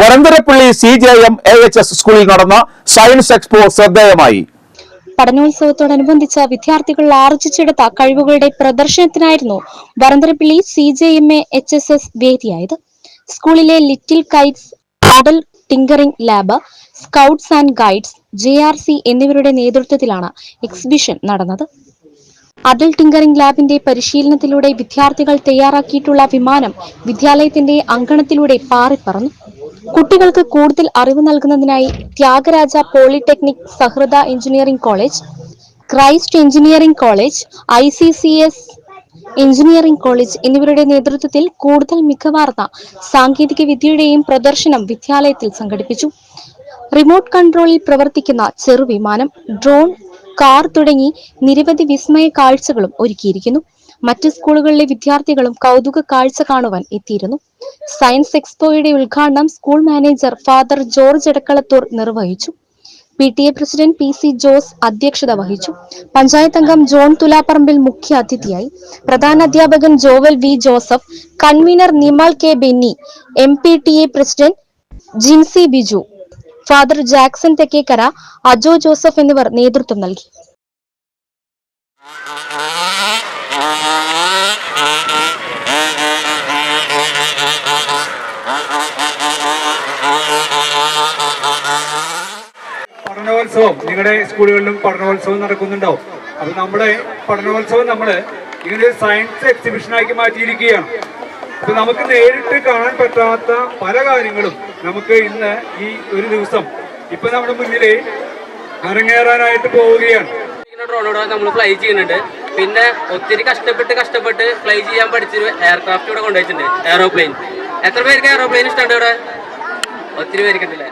Varantharappilly CJM AHS സ്കൂളിൽ നടന്ന science expo ശ്രദ്ധേയമായി. പഠനോത്സവത്തോടനുബന്ധിച്ച് വിദ്യാർത്ഥികൾ ആർജിച്ചെടുത്ത കഴിവുകളുടെ പ്രദർശനത്തിനായിരുന്നു വരന്തരപ്പള്ളി CJM AHS വേദിയായത്. സ്കൂളിലെ little Kites, model tinkering lab, scouts and guides, JRC എന്നിവരുടെ നേതൃത്വത്തിലാണ് എക്സിബിഷൻ നടന്നത്. അഡൽ ടിങ്കറിംഗ് ലാബിന്റെ പരിശീലനത്തിലൂടെ വിദ്യാർത്ഥികൾ തയ്യാറാക്കിയിട്ടുള്ള വിമാനം വിദ്യാലയത്തിന്റെ അങ്കണത്തിലൂടെ പാറിപ്പറന്നു. കുട്ടികൾക്ക് കൂടുതൽ അറിവ് നൽകുന്നതിനായി Thyagaraja polytechnic, Sahrdaya engineering college, Christ engineering college, ICCS engineering college എന്നിവരുടെ നേതൃത്വത്തിൽ കൂടുതൽ മികവാർന്ന സാങ്കേതിക വിദ്യയുടെയും പ്രദർശനം വിദ്യാലയത്തിൽ സംഘടിപ്പിച്ചു. റിമോട്ട് കൺട്രോളിൽ പ്രവർത്തിക്കുന്ന ചെറുവിമാനം, ഡ്രോൺ, കാർ തുടങ്ങി നിരവധി വിസ്മയ കാഴ്ചകളും ഒരുക്കിയിരിക്കുന്നു. മറ്റ് സ്കൂളുകളിലെ വിദ്യാർത്ഥികളും കൗതുക കാഴ്ച കാണുവാൻ എത്തിയിരുന്നു. സയൻസ് എക്സ്പോയുടെ ഉദ്ഘാടനം school manager father George Edakkalathur നിർവഹിച്ചു. PTA പ്രസിഡന്റ് PC ജോസ് അധ്യക്ഷത വഹിച്ചു. പഞ്ചായത്ത് അംഗം ജോൺ തുലാപ്പറമ്പിൽ മുഖ്യ അതിഥിയായി. പ്രധാന അധ്യാപകൻ Joel V Joseph, convener Nimal K Benny, MPTA president Jincy Biju, father Jackson Thekkekara, Ajo Joseph എന്നിവർ നേതൃത്വം നൽകി. പഠനോത്സവം നിങ്ങളുടെ സ്കൂളുകളിലും പഠനോത്സവം നടക്കുന്നുണ്ടാവും. അപ്പൊ നമ്മുടെ പഠനോത്സവം ഇങ്ങനെ സയൻസ് എക്സിബിഷനാക്കി മാറ്റിയിരിക്കുകയാണ്. അപ്പൊ നമുക്ക് നേരിട്ട് കാണാൻ പറ്റാത്ത പല കാര്യങ്ങളും നമുക്ക് ഇന്ന് ഈ ഒരു ദിവസം ഇപ്പൊ നമ്മുടെ മുന്നിൽ അരങ്ങേറാനായിട്ട് പോവുകയാണ്. ഡ്രോണോടെ നമ്മൾ ഫ്ലൈ ചെയ്യുന്നുണ്ട്. പിന്നെ ഒത്തിരി കഷ്ടപ്പെട്ട് ഫ്ലൈ ചെയ്യാൻ പഠിച്ചൊരു എയർക്രാഫ്റ്റ് ഇവിടെ കൊണ്ടുവച്ചിട്ടുണ്ട്, എയറോപ്ലെയിൻ. എത്ര പേർക്ക് എയറോപ്ലെയിൻ ഇഷ്ടമുണ്ട്? ഇവിടെ ഒത്തിരി പേർക്ക് ഉണ്ടല്ലേ.